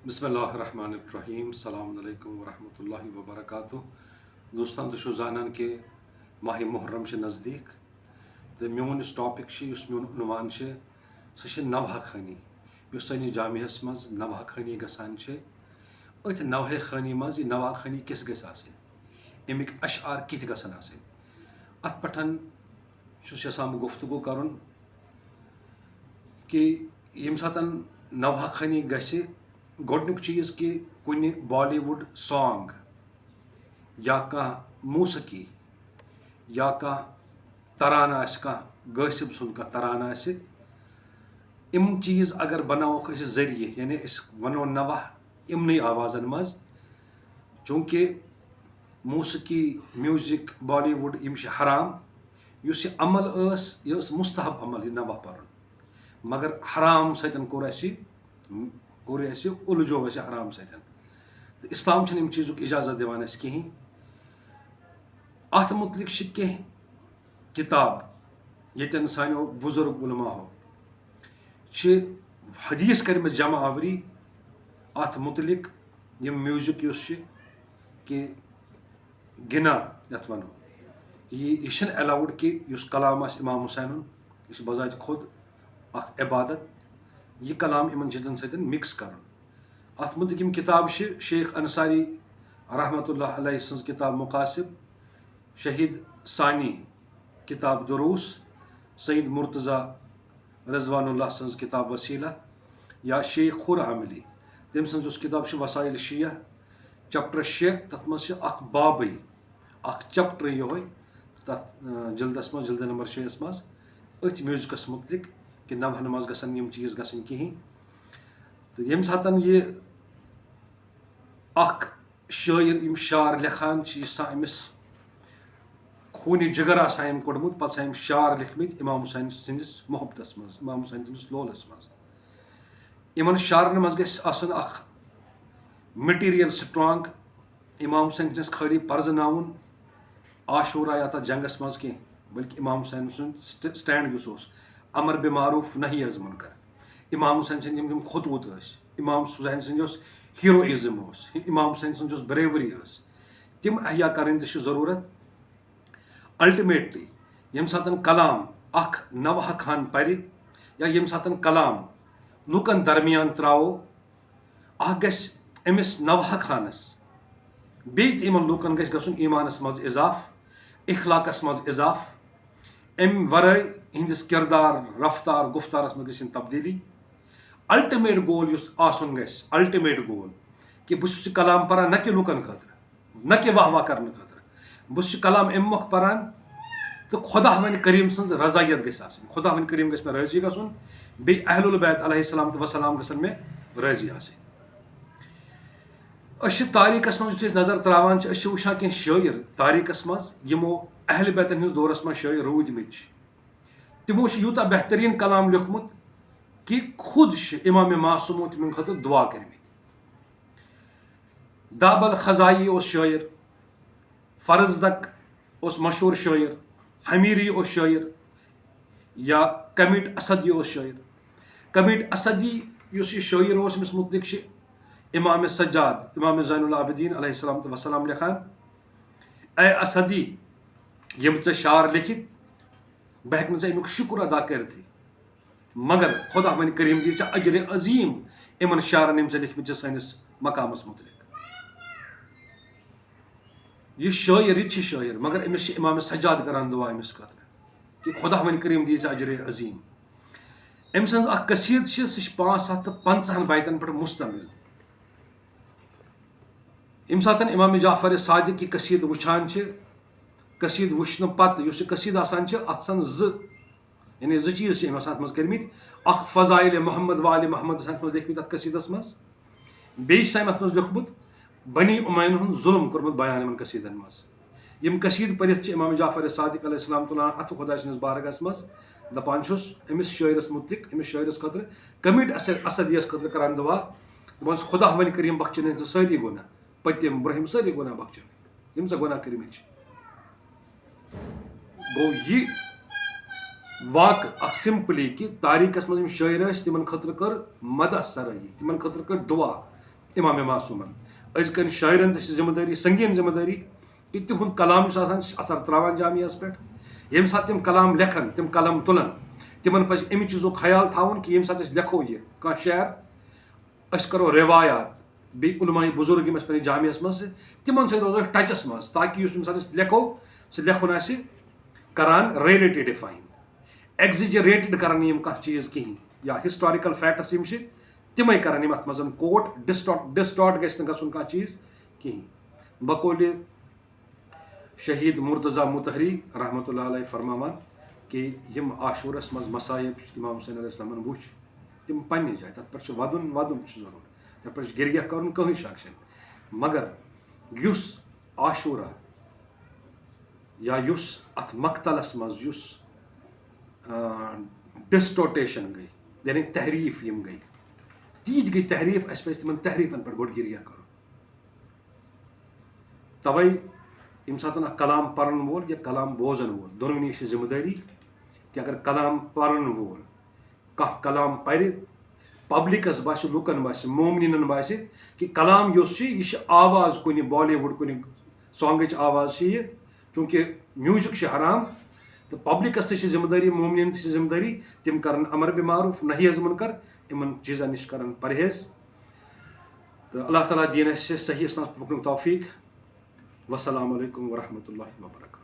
بسم اللہ الرحمن الرحیم السلام علیکم ورحمۃ اللہ وبرکاتہ دوستان تو زانان کہ ماہ محرم نزدیک تو میون اس ٹاپک اس میون عنوان سہ نوحہ خانی اس سنس جامعس مز نوحہ خانی گسان ات نوحہ خانی مز یہ نوحہ خانی کس گژھِ آسٕنۍ امیک اشعار کتھ گژھن آسٕنۍ ات پٹھ چھُس یژھان بہٕ گفتگو کرُن کہ یم ساتن نوحہ خانی گژھِ گۄڈنیُک چیٖز کہ کُنہِ بالی وُڈ سانگ یا کانٛہہ موسیقی یا کانٛہہ ترانہٕ آسہِ کانٛہہ غٲصِب سُنٛد کانٛہہ ترانہٕ آسہِ یِم چیٖز اگر بناووکھ أسۍ ذٔریعہٕ یعنی أسۍ وَنو نوح یِمنٕے آوازن منٛز چوٗنٛکہِ موسیقی میوٗزک بالی وُڈ یِم چھِ حرام یُس یہِ عمل ٲس یہِ ٲس مُستحب عمل یہِ نوح پرُن مگر حرام سۭتۍ کوٚر اَسہِ اُلجھوو اَسہِ حرام سۭتۍ تہٕ اِسلام چھُنہٕ اَمہِ چیٖزُک اِجازت دِوان اَسہِ کِہیٖنۍ اَتھ مُتعلِق چھِ کینٛہہ کِتاب ییٚتٮ۪ن سانیو بُزرگ علماہو چھِ حدیٖث کٔرمٕژ جمع آوری اَتھ مُتعلِق یِم میوٗزِک یُس چھِ کہِ گِنا یَتھ وَنو یہِ چھِنہٕ اٮ۪لاوُڈ کہِ یُس کلام آسہِ اِمام حُسینُن یہِ چھِ بذاتِ خۄد اکھ عبادت یہ کلام یِمن چیٖزن سۭتۍ مِکس کرُن اتھ متعلق یِم کِتابہٕ چھِ شیخ انصاری رحمۃ اللہ علیہ سٕنٛز کِتاب مقاصب شہید ثانی کِتاب دروٗس سعید مرتضیٰ رضوان اللہ سٕنٛز کِتاب وسیٖلہ یا شیخ خُر عاملی تٔمۍ سٕنٛز یۄس کِتاب چھِ وسائل شیعہ چپٹر 6 تتھ منٛز چھِ اکھ بابٕے اکھ چپٹرٕے یِہوے تتھ جلدس منٛز جلدٕ نمبر 6 منٛز أتھۍ میوٗزکس مُتعلق کہ نوحن منٛز گژھن یِم چیٖز گژھٕنۍ کِہیٖنۍ تہٕ ییٚمہِ ساتہٕ یہِ اکھ شٲعر یِم شعر لیکھان چھِ یُس أمِس خوٗنہِ جِگر آسان أمۍ کوٚڑمُت پتہٕ چھِ أمۍ شعر لیکھمٕتۍ اِمام حُسین سٕنٛدِس محبتس منٛز اِمام حُسین سٕنٛدِس لولس منٛز یِمن شعرن منٛز گژھِ آسُن اکھ مٹیٖریل سٹرانگ اِمام حُسین چھِنہٕ خٲلی پرزٕناوُن عاشورا یا تتھ جنگس منٛز کینٛہہ بٔلکہِ اِمام حُسین سُنٛد سٹینڈ یُس اوس امر بِمعروٗف نہی از مُنکر اِمام حُسین سٕنٛدۍ یِم خطوٗط ٲسۍ اِمام حُسین سٕنٛدۍ یۄس ہیٖرویزم اوس اِمام حُسین سٕنٛز یۄس بریوری ٲس تِم احیا کرٕنۍ تہِ چھِ ضروٗرت الٹِمیٹلی ییٚمہِ ساتہٕ کلام اکھ نوحہ خان پرِ یا ییٚمہِ ساتہٕ کلام لُکن درمیان تراوو اکھ گژھِ أمِس نوحہ خانس بیٚیہِ تہِ یِمن لُکن گژھِ گژھُن ایٖمانس منٛز اِضافہٕ اخلاقس منٛز اِضافہٕ امہِ ورٲے یِہنٛدِس کِردار رفتار گُفتارس منٛز گژھِ تبدیٖلی الٹِمیٹ گول یُس آسُن گژھِ الٹِمیٹ گول کہِ بہٕ چھُس یہِ کلام پران نہ کہِ لُکن خٲطرٕ نہ کہِ واہ واہ کرنہٕ خٲطرٕ بہٕ چھُس یہِ کلام امہِ مۄکھٕ پران تہٕ خۄدا وَنہِ کریٖم سٕنٛز رضایت گژھِ آسٕنۍ خۄدا وَنہِ کریٖم گژھِ مےٚ رٲضی گژھُن بیٚیہِ اہل البیت علیہ السلام وسلام گژھن مےٚ رٲضی آسٕنۍ أسۍ چھِ تاریٖخس منٛز یُتھُے أسۍ نظر تراوان چھِ أسۍ چھِ وٕچھان کینٛہہ شٲعر تاریٖخس منٛز یِمو اہلِ بیتن ہٕنٛدِس دورس منٛز شٲعر روٗدۍمٕتۍ چھِ تِمو چھِ یوٗتاہ بہتریٖن کلام لیوٚکھمُت کہ خود چھِ امامِ معصوٗمو تِمن خٲطرٕ دُعا کٔرمٕتۍ دابل خزایی اوس شٲعر فرزدق اوس مشہوٗر شٲعر حمیٖری اوس شٲعر یا کمیٖٹ اسدی اوس شٲعر کمیٖٹ اسدی یُس یہِ شٲعر اوس أمِس مُتعلق چھِ امامِ سجاد امامِ زین العابدیٖن علیہ السلام وسلام لیکھان اے اسدی یِم ژےٚ شعر لیکھِتھ بہٕ ہٮ۪کہٕ نہٕ ژےٚ امیُک شُکر ادا کٔرتھٕے مگر خۄدا وَنہِ کریٖم دی ژےٚ اجرِ عظیٖم یِمن شعرن یِم ژےٚ لیکھمٕتۍ چھِ سٲنِس مقامس مُتعلق یہِ شٲعر یہِ تہِ چھِ شٲعر مگر أمِس چھِ امامِ سجاد کران دُعا أمِس خٲطرٕ کہ خۄدا وَنہِ کریٖم دی ژےٚ اجرِ عظیٖم أمۍ سٕنٛز اکھ قصیٖد چھِ سُہ چھِ 550 بیتن پٮ۪ٹھ مُشتمِل ییٚمہِ ساتہٕ امامِ جعفر صادق یہِ قصیٖد وٕچھان چھِ قصیٖد وٕچھنہٕ پتہٕ یُس یہِ قصیٖد آسان چھِ اتھ آسان یعنی 2 چیٖز چھِ أمۍ آسان اتھ منٛز کٔرمٕتۍ اکھ فضایلِ محمد والِ محمد آسان اتھ منٛز لیکھمٕتۍ اتھ قصیٖدس منٛز بیٚیہِ چھِ أمۍ اتھ منٛز لیوٚکھمُت بنی اُمین ہُنٛد ظُلم کوٚرمُت بیان یِمن قصیٖدن منٛز یِم قصیٖد پٔرِتھ چھِ امامِ جعفر صادق علیہ السلام تُلان اتھٕ خۄدا سٕنٛدِس بارگاہس منٛز دپان چھُس أمِس شٲعرس مُتعلق أمِس شٲعرس خٲطرٕ کمیٖٹ اسدیس خٲطرٕ کران دُعا دپان چھُس خۄدا وَنہِ کریٖم بخچٲنۍ ژٕ سٲری گۄناہ پٔتِم برٛونٛہِم سٲری گۄناہ بخچٲنۍ یِم ژےٚ گۄناہ کٔرمٕتۍ چھِ گوٚو یہِ واقعہٕ اکھ سمپلی کہِ تاریٖخس منٛز یِم شٲعر ٲسۍ تِمن خٲطرٕ کٔر مدح سرٲیی تِمن خٲطرٕ کٔر دُعا امام معصومن أزکن شاعرن تہِ ذمہ داری سنگین ذمہ داری کہ تہند کلام اثر تراوان جامعس پہ یم سات تم کلام لکھن تم قلم تلن تمن پہ امہ چیزک خیال تھاون کہ یم سات لکھو یہ کھانا شعر اس کرو روایات بی علماء بزرگ یم پہ جامعس مز تمن سی روزو ٹچس مز تاکہ اس سات لکھو سہ لکھن آسہ کران ریلیٹڈ ڈیفائن ایگزیجریٹڈ کران یم کھانا چیز کہین یا ہسٹوریکل فیکٹس یم تمے کران یم ات مز کوٹ ڈسٹارٹ گژھِ نہٕ گژھُن کانٛہہ چیز کہین بقول شہید مرتضیٰ مطہری رحمۃ اللہ علیہ فرماوان کہ یم عاشورس مز مصائب امام حسین علیہ السلامن وچھ تم پنہ جائے تر پہ ودن ضرور تر پہ گریہ کرن کہیں شک چھ مگر اس عاشورہ یا اس ات مقتلس مز اس ڈسٹوٹیشن گئی یعنی تحریف یم گئی تیت گئی تحریف اس پہ تمن تحریفن پہ گوڈ گریہ کرو توے یم سات کلام پرن وول یا کلام بوزن وول دونونی ذمہ داری کہ اگر کلام پرن وول کانٛہہ کلام پرِ پبلکس باسہِ لُکن باسہِ مومنینن باسہِ کہ کلام یُس چھُ یہ آواز کُنہِ بالی وُڈ کُنہِ سانگٕچ آواز چھِ یہ چوٗنٛکہِ میوٗزک چھُ حرام تو پبلکس تہِ چھِ ذمہ داری مومنین تہِ چھِ ذمہ داری تم کرن امر بمعروف نہی از منکر یمن چیزن نش کرن پرہیز تو اللہ تعالیٰ دین اسہِ صحیح اسلام پکنُک توفیق والسلام علیکم ورحمۃ اللہ وبرکاتہ.